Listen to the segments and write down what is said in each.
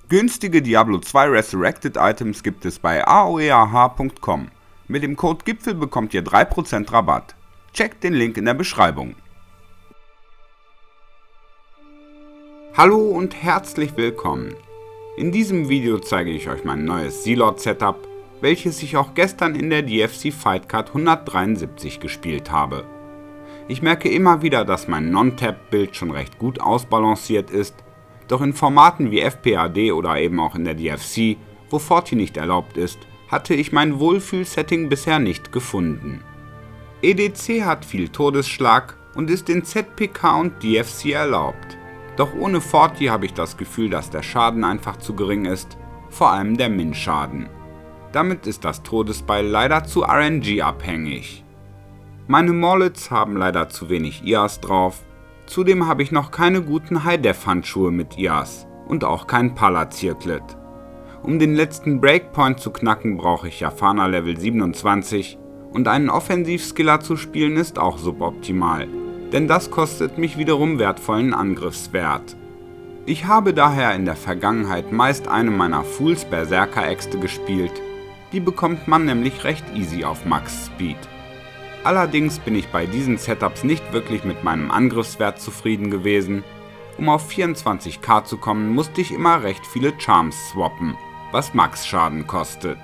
Günstige Diablo 2 Resurrected Items gibt es bei aoeah.com. Mit dem Code Gipfel bekommt ihr 3% Rabatt. Checkt den Link in der Beschreibung. Hallo und herzlich willkommen. In diesem Video zeige ich euch mein neues Zealot Setup, welches ich auch gestern in der DFC Fightcard 173 gespielt habe. Ich merke immer wieder, dass mein Non-Tap-Bild schon recht gut ausbalanciert ist, doch in Formaten wie FPAD oder eben auch in der DFC, wo Forti nicht erlaubt ist, hatte ich mein Wohlfühl-Setting bisher nicht gefunden. EDC hat viel Todesschlag und ist in ZPK und DFC erlaubt. Doch ohne Forti habe ich das Gefühl, dass der Schaden einfach zu gering ist, vor allem der Min-Schaden. Damit ist das Todesbeil leider zu RNG abhängig. Meine Morlets haben leider zu wenig IAs drauf, zudem habe ich noch keine guten High-Def-Handschuhe mit IAs und auch kein Pala-Circlet. Um den letzten Breakpoint zu knacken, brauche ich Jafana Level 27 und einen Offensivskiller zu spielen ist auch suboptimal, denn das kostet mich wiederum wertvollen Angriffswert. Ich habe daher in der Vergangenheit meist eine meiner Fools Berserker-Äxte gespielt, die bekommt man nämlich recht easy auf Max Speed. Allerdings bin ich bei diesen Setups nicht wirklich mit meinem Angriffswert zufrieden gewesen. Um auf 24k zu kommen, musste ich immer recht viele Charms swappen, was Max-Schaden kostet.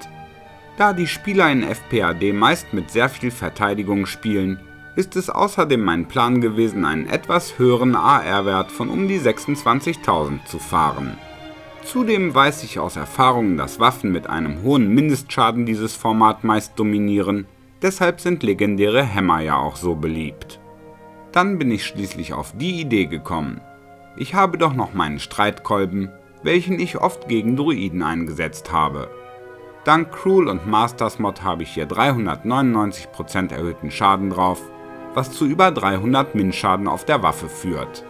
Da die Spieler in FPAD meist mit sehr viel Verteidigung spielen, ist es außerdem mein Plan gewesen, einen etwas höheren AR-Wert von um die 26.000 zu fahren. Zudem weiß ich aus Erfahrung, dass Waffen mit einem hohen Mindestschaden dieses Format meist dominieren, deshalb sind legendäre Hämmer ja auch so beliebt. Dann bin ich schließlich auf die Idee gekommen. Ich habe doch noch meinen Streitkolben, welchen ich oft gegen Druiden eingesetzt habe. Dank Cruel und Masters Mod habe ich hier 399% erhöhten Schaden drauf, was zu über 300 Min-Schaden auf der Waffe führt.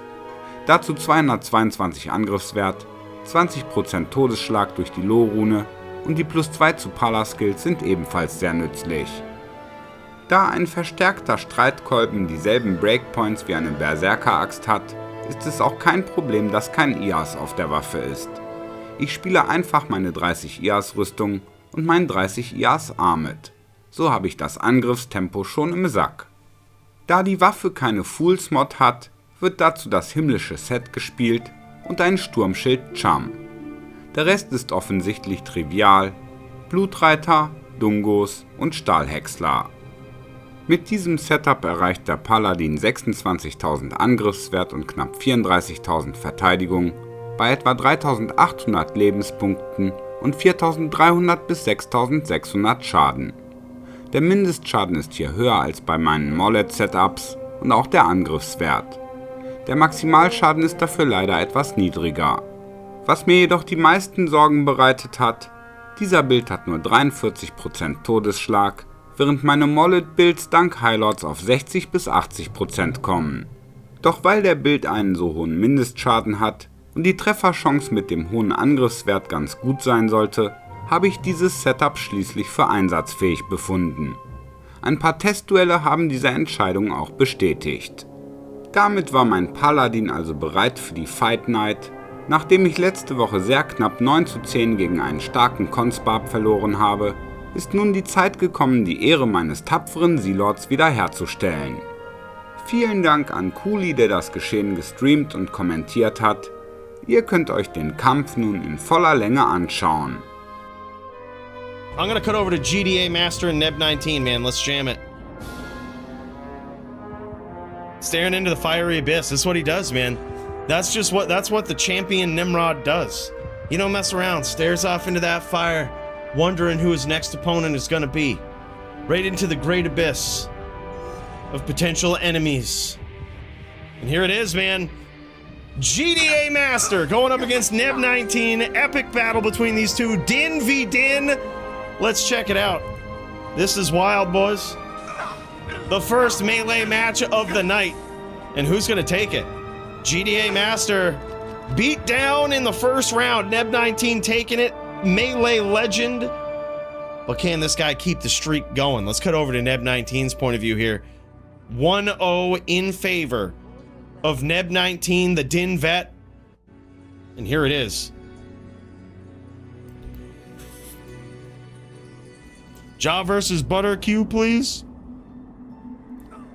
Dazu 222 Angriffswert, 20% Todesschlag durch die Loh-Rune und die +2 zu Pala-Skills sind ebenfalls sehr nützlich. Da ein verstärkter Streitkolben dieselben Breakpoints wie eine Berserker-Axt hat, ist es auch kein Problem, dass kein IAS auf der Waffe ist. Ich spiele einfach meine 30 IAS-Rüstung und mein 30 IAS Armed. So habe ich das Angriffstempo schon im Sack. Da die Waffe keine Fools-Mod hat, wird dazu das himmlische Set gespielt und ein Sturmschild Cham. Der Rest ist offensichtlich trivial: Blutreiter, Dungos und Stahlhäcksler. Mit diesem Setup erreicht der Paladin 26.000 Angriffswert und knapp 34.000 Verteidigung bei etwa 3.800 Lebenspunkten und 4.300 bis 6.600 Schaden. Der Mindestschaden ist hier höher als bei meinen Mollet-Setups und auch der Angriffswert. Der Maximalschaden ist dafür leider etwas niedriger. Was mir jedoch die meisten Sorgen bereitet hat: dieser Bild hat nur 43% Todesschlag, während meine Mollet-Builds dank Highlords auf 60 bis 80% kommen. Doch weil der Bild einen so hohen Mindestschaden hat und die Trefferchance mit dem hohen Angriffswert ganz gut sein sollte, habe ich dieses Setup schließlich für einsatzfähig befunden. Ein paar Testduelle haben diese Entscheidung auch bestätigt. Damit war mein Paladin also bereit für die Fight Night. Nachdem ich letzte Woche sehr knapp 9:10 gegen einen starken Consbarb verloren habe, ist nun die Zeit gekommen, die Ehre meines tapferen Zealots wiederherzustellen. Vielen Dank an Coooley, der das Geschehen gestreamt und kommentiert hat. Ihr könnt euch den Kampf nun in voller Länge anschauen. I'm gonna cut over to GDA Master and Neb 19, man. Let's jam it. Staring into the fiery abyss. That's what he does, man. That's what the champion Nimrod does. You don't mess around. Stares off into that fire, wondering who his next opponent is gonna be. Right into the great abyss of potential enemies. And here it is, man. GDA Master going up against Neb 19. Epic battle between these two. Din v Din. Let's check it out. This is wild, boys. The first melee match of the night. And who's gonna take it? GDA Master beat down in the first round. Neb 19 taking it. Melee legend. But can this guy keep the streak going? Let's cut over to Neb 19's point of view here. 1-0 in favor of Neb 19, the Din vet. And here it is. Jaw versus Butter Q, please.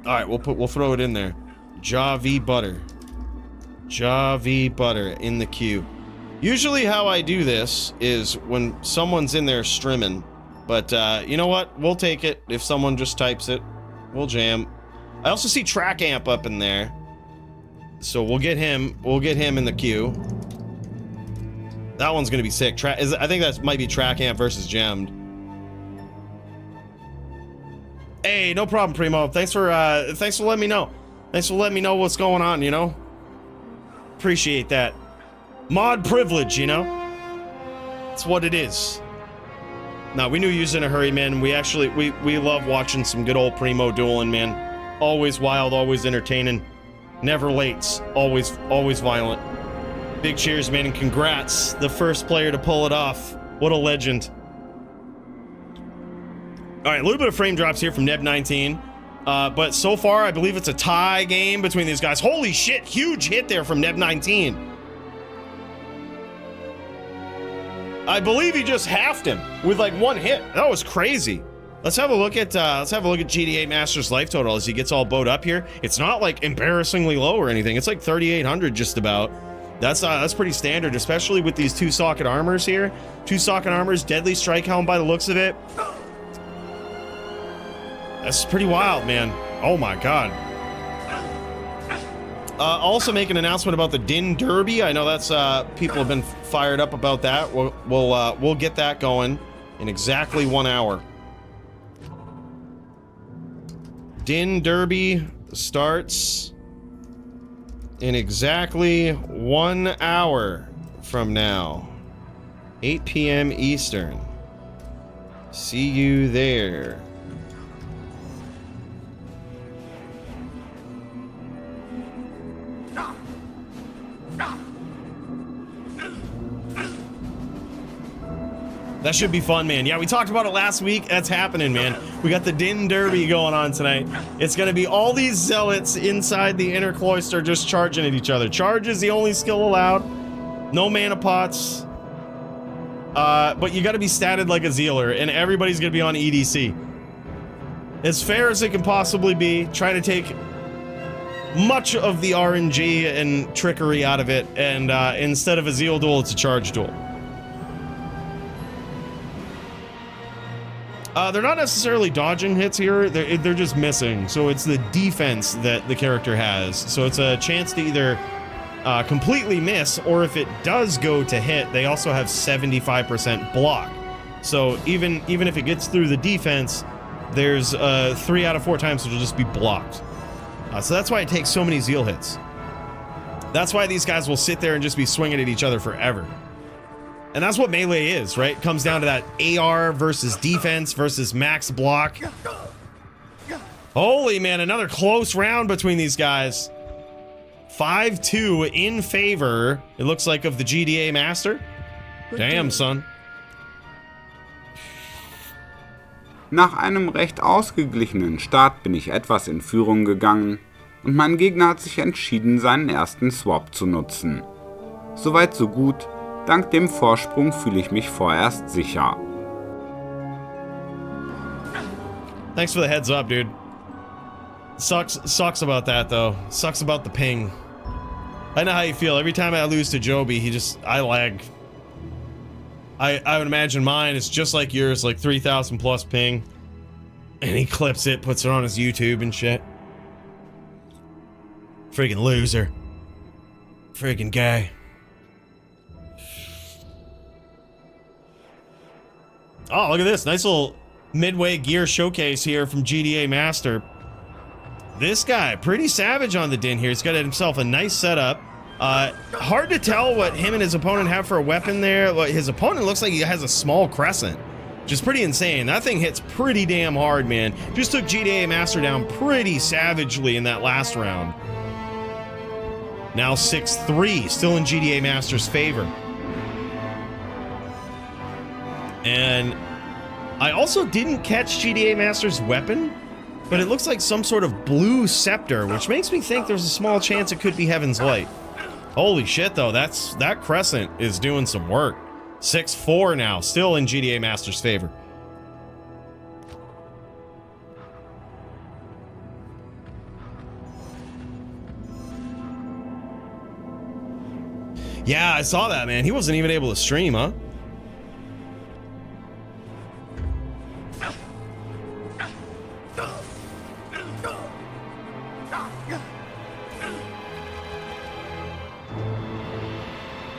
All right, we'll throw it in there. Jaw v Butter. Jaw v Butter in the queue. Usually how I do this is when someone's in there streaming, but you know what? We'll take it if someone just types it. We'll jam. I also see Track Amp up in there, so we'll get him in the queue. That one's gonna be sick. I think that might be Track Amp versus Gemmed. Hey, no problem, Primo. Thanks for letting me know. Thanks for letting me know what's going on, you know? Appreciate that. Mod privilege, you know? It's what it is. Now, we knew you was in a hurry, man. We love watching some good old Primo dueling, man. Always wild, always entertaining. Never lates. Always violent. Big cheers, man, and congrats. The first player to pull it off. What a legend. All right, a little bit of frame drops here from Neb19. But so far, I believe it's a tie game between these guys. Holy shit, huge hit there from Neb19. I believe he just halved him with like one hit. That was crazy. Let's have a look at GDA Master's life total as he gets all bowed up here. It's not like embarrassingly low or anything. It's like 3,800 just about. That's pretty standard, especially with these 2 socket armors here. 2 socket armors, deadly strike helm by the looks of it. That's pretty wild, man. Oh my god. Also make an announcement about the Din Derby. I know that's people have been fired up about that. We'll get that going in exactly 1 hour. Din Derby starts in exactly 1 hour from now. 8 p.m. Eastern. See you there. That should be fun, man. Yeah, we talked about it last week. That's happening, man. We got the Din Derby going on tonight. It's going to be all these zealots inside the inner cloister just charging at each other. Charge is the only skill allowed. No mana pots. But you got to be statted like a Zealer, and everybody's going to be on EDC. As fair as it can possibly be, try to take much of the RNG and trickery out of it, and instead of a Zeal duel, it's a charge duel. They're not necessarily dodging hits here, they're just missing. So it's the defense that the character has. So it's a chance to either completely miss, or if it does go to hit, they also have 75% block. So even if it gets through the defense, there's 3 out of 4 times it'll just be blocked. So that's why it takes so many Zeal hits. That's why these guys will sit there and just be swinging at each other forever. And that's what melee is, right? It comes down to that AR versus defense versus max block. Holy man, another close round between these guys. 5-2 in favor, it looks like, of the GDA Master. Damn, son. Nach einem recht ausgeglichenen Start bin ich etwas in Führung gegangen und mein Gegner hat sich entschieden, seinen ersten Swap zu nutzen. Soweit so gut. Dank dem Vorsprung fühle ich mich vorerst sicher. Thanks for the heads up, dude. Sucks about that, though. Sucks about the ping. I know how you feel. Every time I lose to Joby, I lag. I would imagine mine is just like yours, like 3,000 plus ping. And he clips it, puts it on his YouTube and shit. Friggin' loser. Friggin' guy. Oh, look at this. Nice little midway gear showcase here from GDA Master. This guy, pretty savage on the Din here. He's got himself a nice setup. Hard to tell what him and his opponent have for a weapon there. His opponent looks like he has a small crescent, which is pretty insane. That thing hits pretty damn hard, man. Just took GDA Master down pretty savagely in that last round. Now 6-3, still in GDA Master's favor. And I also didn't catch GDA Master's weapon, but it looks like some sort of blue scepter, which makes me think there's a small chance it could be Heaven's Light. Holy shit, though, that crescent is doing some work. 6-4 now, still in GDA Master's favor. Yeah, I saw that, man. He wasn't even able to stream, huh?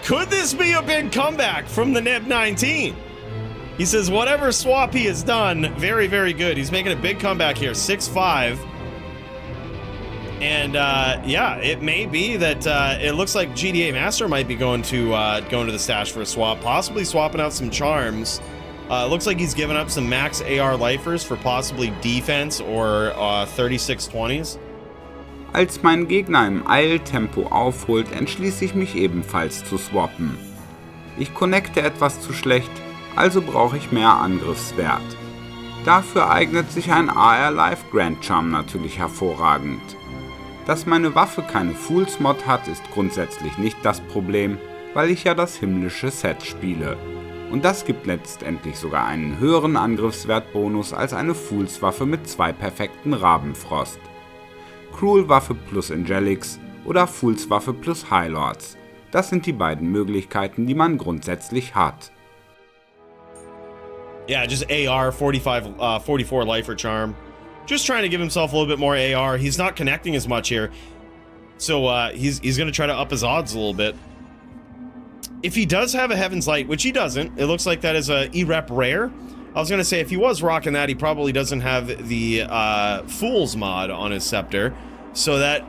Could this be a big comeback from the Neb 19? He says, whatever swap he has done, very, very good. He's making a big comeback here, 6-5. And yeah, it may be that it looks like GDA Master might be going to the stash for a swap, possibly swapping out some charms. Looks like he's giving up some max AR lifers for possibly defense or 3620s. Als mein Gegner im Eiltempo aufholt, entschließe ich mich ebenfalls zu swappen. Ich connecte etwas zu schlecht, also brauche ich mehr Angriffswert. Dafür eignet sich ein AR Life Grand Charm natürlich hervorragend. Dass meine Waffe keine Fools Mod hat, ist grundsätzlich nicht das Problem, weil ich ja das himmlische Set spiele. Und das gibt letztendlich sogar einen höheren Angriffswertbonus als eine Fools Waffe mit 2 perfekten Rabenfrost. Cruel Waffe plus Angelics oder Fools Waffe plus High Lords. Das sind die beiden Möglichkeiten, die man grundsätzlich hat. Yeah, just AR 44 lifer charm. Just trying to give himself a little bit more AR. He's not connecting as much here. So he's going to try to up his odds a little bit. If he does have a Heaven's Light, which he doesn't, it looks like that is a E-Rep rare. I was going to say, if he was rocking that, he probably doesn't have the Fool's mod on his scepter. So that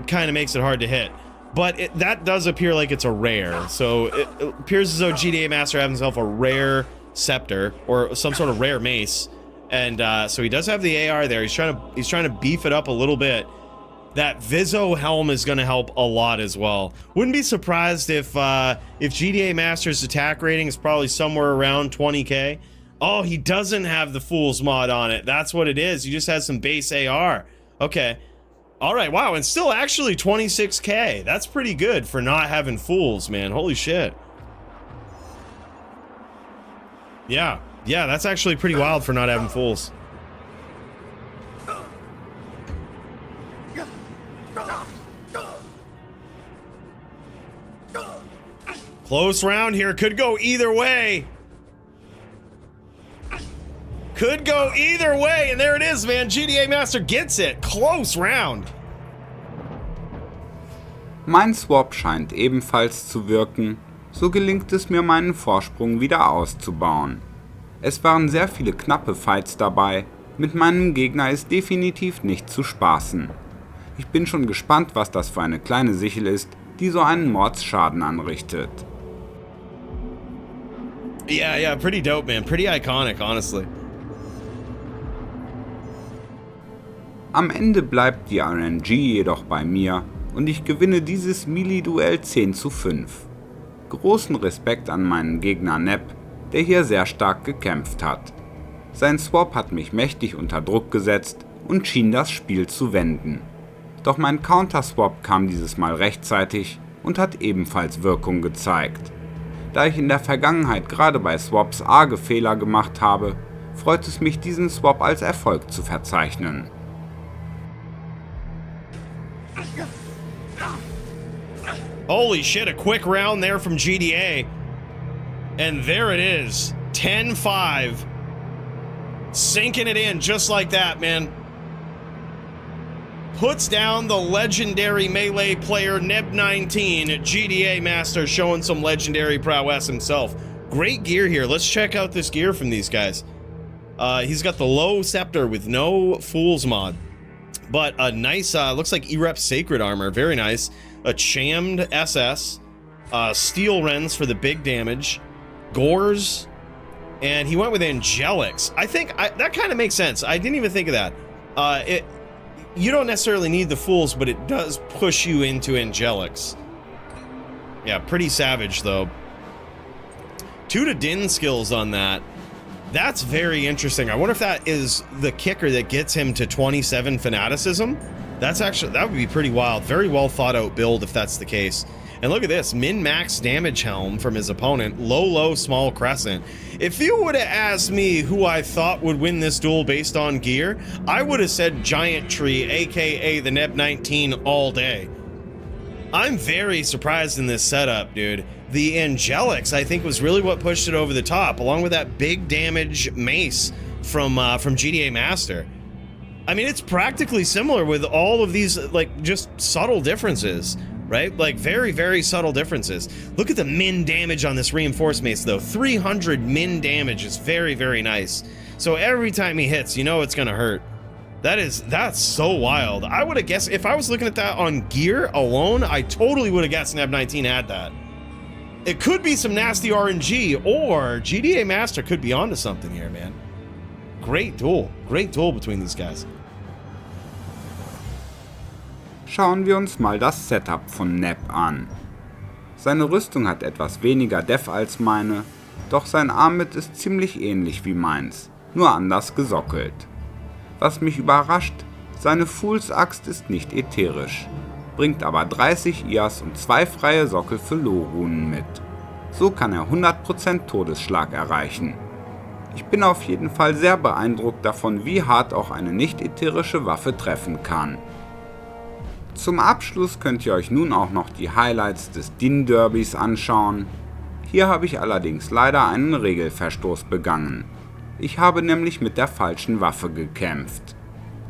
kind of makes it hard to hit. But that does appear like it's a rare. So it appears as though GDA Master has himself a rare scepter or some sort of rare mace. And so he does have the AR there. He's trying to beef it up a little bit. That Viso helm is going to help a lot as well. Wouldn't be surprised if GDA Master's attack rating is probably somewhere around 20k. Oh, he doesn't have the Fool's mod on it. That's what it is. He just has some base AR. Okay. All right. Wow. And still actually 26k. That's pretty good for not having Fools, man. Holy shit. Yeah. Yeah, that's actually pretty wild for not having Fools. Close round here. Could go either way. Could go either way. And there it is, man. GDA Master gets it. Close round. Mein Swap scheint ebenfalls zu wirken. So gelingt es mir, meinen Vorsprung wieder auszubauen. Es waren sehr viele knappe Fights dabei. Mit meinem Gegner ist definitiv nicht zu spaßen. Ich bin schon gespannt, was das für eine kleine Sichel ist, die so einen Mordsschaden anrichtet. Yeah, pretty dope, man. Pretty iconic, honestly. Am Ende bleibt die RNG jedoch bei mir und ich gewinne dieses Melee-Duell 10:5. Großen Respekt an meinen Gegner Neb, der hier sehr stark gekämpft hat. Sein Swap hat mich mächtig unter Druck gesetzt und schien das Spiel zu wenden. Doch mein Counter-Swap kam dieses Mal rechtzeitig und hat ebenfalls Wirkung gezeigt. Da ich in der Vergangenheit gerade bei Swaps arge Fehler gemacht habe, freut es mich, diesen Swap als Erfolg zu verzeichnen. Holy shit, a quick round there from GDA. And there it is. 10-5. Sinking it in just like that, man. Puts down the legendary melee player Neb19. GDA Master showing some legendary prowess himself. Great gear here. Let's check out this gear from these guys. He's got the low scepter with no Fool's mod. But a nice, looks like E-Rep Sacred Armor. Very nice. A chammed SS. Steel Rens for the big damage. Gores. And he went with Angelics. I think that kind of makes sense. I didn't even think of that. You don't necessarily need the Fools, but it does push you into Angelics. Yeah, pretty savage, though. 2 to Din skills on that. That's very interesting. I wonder if that is the kicker that gets him to 27 fanaticism. That's actually, that would be pretty wild. Very well thought out build if that's the case. And look at this, min-max damage helm from his opponent, low, small crescent. If you would have asked me who I thought would win this duel based on gear, I would have said Giant Tree, aka the Neb 19 all day. I'm very surprised in this setup, dude. The Angelics, I think, was really what pushed it over the top, along with that big damage mace from GDA Master. I mean, it's practically similar with all of these, like, just subtle differences, right? Like, very, very subtle differences. Look at the min damage on this reinforced mace, though. 300 min damage is very, very nice. So every time he hits, you know it's gonna hurt. That's so wild. I would have guessed, if I was looking at that on gear alone, I totally would have guessed Neb 19 had that. It could be some nasty RNG, or GDA Master could be onto something here, man. Great duel between these guys. Schauen wir uns mal das Setup von Neb an. Seine Rüstung hat etwas weniger Def als meine, doch sein Armit ist ziemlich ähnlich wie meins, nur anders gesockelt. Was mich überrascht, seine Fools-Axt ist nicht ätherisch, bringt aber 30 IAs und 2 freie Sockel für Loh-Runen mit. So kann er 100% Todesschlag erreichen. Ich bin auf jeden Fall sehr beeindruckt davon, wie hart auch eine nicht ätherische Waffe treffen kann. Zum Abschluss könnt ihr euch nun auch noch die Highlights des Din-Derbys anschauen. Hier habe ich allerdings leider einen Regelverstoß begangen. Ich habe nämlich mit der falschen Waffe gekämpft.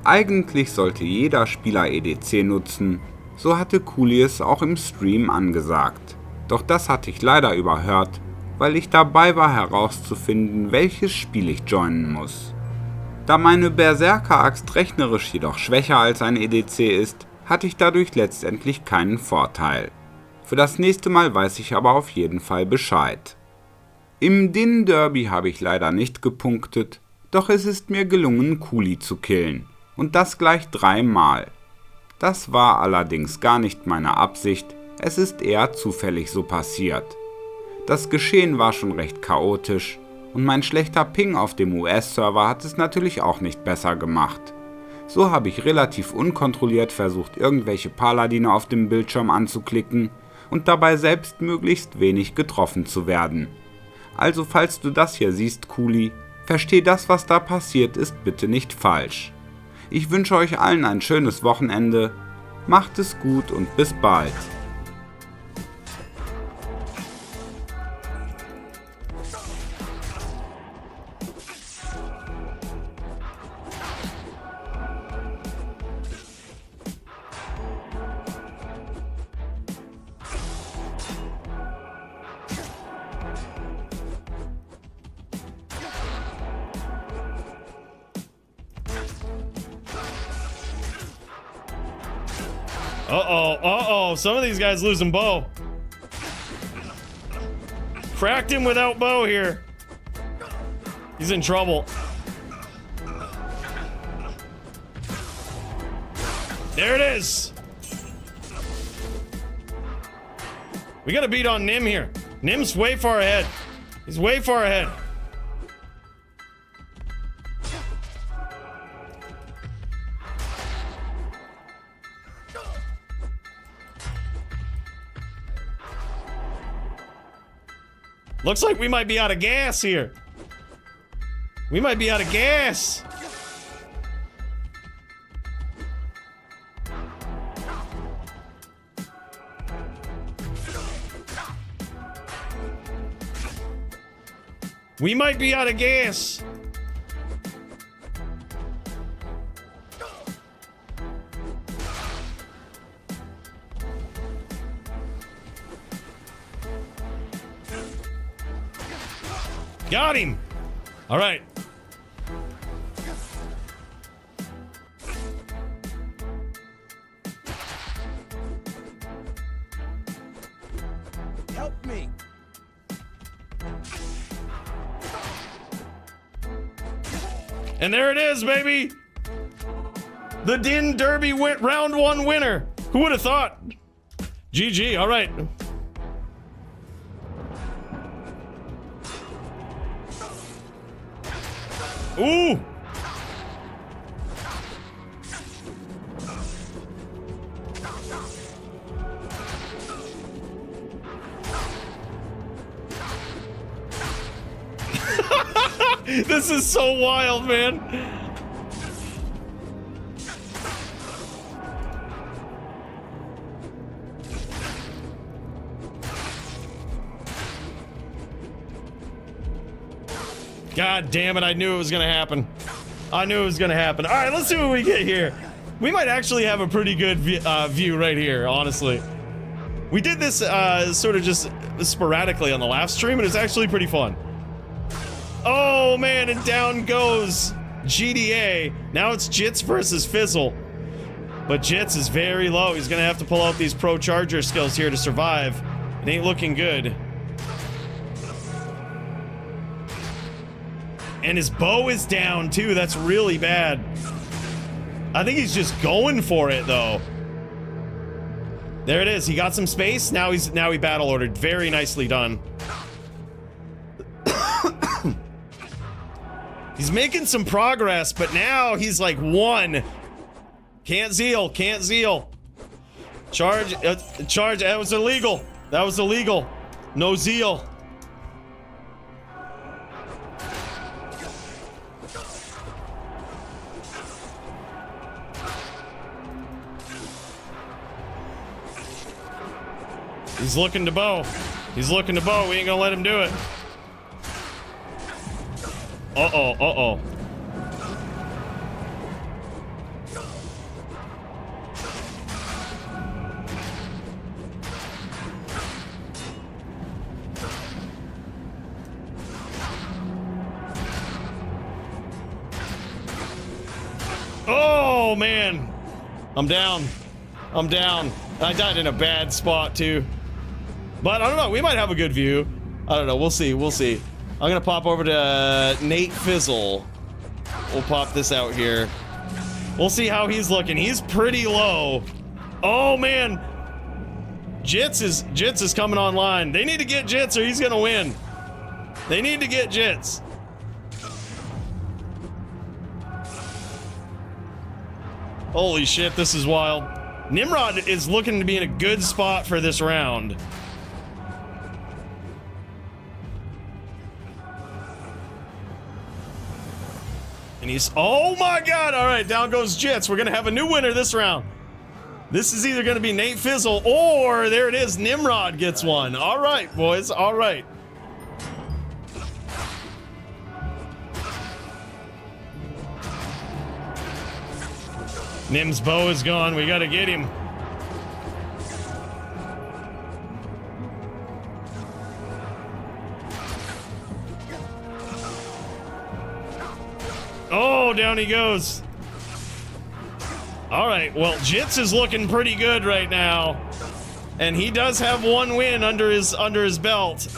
Eigentlich sollte jeder Spieler EDC nutzen, so hatte Coooley es auch im Stream angesagt. Doch das hatte ich leider überhört, weil ich dabei war herauszufinden, welches Spiel ich joinen muss. Da meine Berserker-Axt rechnerisch jedoch schwächer als ein EDC ist, hatte ich dadurch letztendlich keinen Vorteil. Für das nächste Mal weiß ich aber auf jeden Fall Bescheid. Im Din-Derby habe ich leider nicht gepunktet, doch es ist mir gelungen, Coooley zu killen. Und das gleich 3 Mal. Das war allerdings gar nicht meine Absicht, es ist eher zufällig so passiert. Das Geschehen war schon recht chaotisch und mein schlechter Ping auf dem US-Server hat es natürlich auch nicht besser gemacht. So habe ich relativ unkontrolliert versucht, irgendwelche Paladine auf dem Bildschirm anzuklicken und dabei selbst möglichst wenig getroffen zu werden. Also falls du das hier siehst, Coooley, versteh das, was da passiert ist, bitte nicht falsch. Ich wünsche euch allen ein schönes Wochenende, macht es gut und bis bald. Uh-oh, some of these guys losing bow. Cracked him without bow here. He's in trouble. There it is. We gotta beat on Nim here. Nim's way far ahead. He's way far ahead. Looks like we might be out of gas here. We might be out of gas. We might be out of gas. Got him! All right. Help me! And there it is, baby! The Din Derby went round 1 winner. Who would have thought? GG, all right. Ooh! This is so wild, man. God damn it, I knew it was gonna happen. I knew it was gonna happen. All right, let's see what we get here. We might actually have a pretty good view right here, honestly. We did this sort of just sporadically on the last stream, and it's actually pretty fun. Oh man, and down goes GDA. Now it's Jits versus Fizzle. But Jits is very low. He's gonna have to pull out these pro charger skills here to survive. It ain't looking good. And his bow is down too. That's really bad. I think he's just going for it though. There it is. He got some space. Now he battle ordered. Very nicely done. He's making some progress, but now he's like 1. Can't zeal. Can't zeal. Charge. Charge. That was illegal. That was illegal. No zeal. He's looking to bow. He's looking to bow. We ain't gonna let him do it. Uh-oh, uh-oh. Oh, man. I'm down. I'm down. I died in a bad spot, too. But I don't know. We might have a good view. I don't know. We'll see. We'll see. I'm going to pop over to Nate Fizzle. We'll pop this out here. We'll see how he's looking. He's pretty low. Oh, man. Jits is coming online. They need to get Jits or he's going to win. They need to get Jits. Holy shit, this is wild. Nimrod is looking to be in a good spot for this round. And he's, oh my god, all right, down goes Jits. We're gonna have a new winner this round. This is either gonna be Nate Fizzle or, there it is, Nimrod gets one. All right, boys, all right. Nim's bow is gone, we gotta get him. Oh, down he goes. All right, well, Jits is looking pretty good right now. And he does have 1 win under his belt.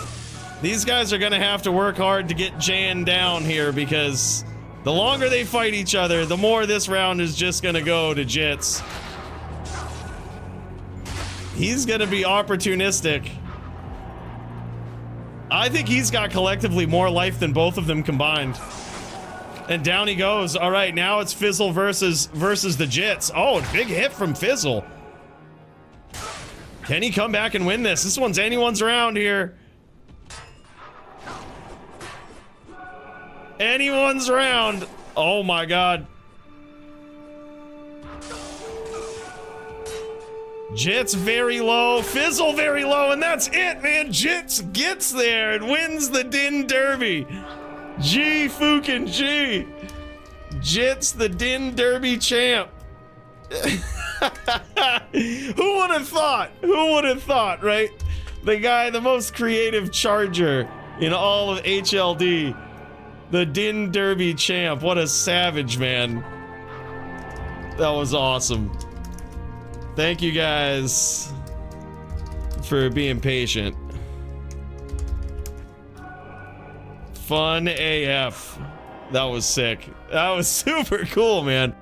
These guys are gonna have to work hard to get Jan down here because the longer they fight each other, the more this round is just gonna go to Jits. He's gonna be opportunistic. I think he's got collectively more life than both of them combined. And down he goes. All right, now it's Fizzle versus the Jits. Oh, big hit from Fizzle. Can he come back and win this? This one's anyone's round here. Anyone's round. Oh my god. Jits very low, Fizzle very low, and that's it, man. Jits gets there and wins the Din Derby. G fucking G. Jits the Din Derby champ. Who would have thought? Who would have thought, right? The guy, the most creative charger in all of HLD. The Din Derby champ. What a savage, man. That was awesome. Thank you guys for being patient. Fun AF. That was sick. That was super cool, man.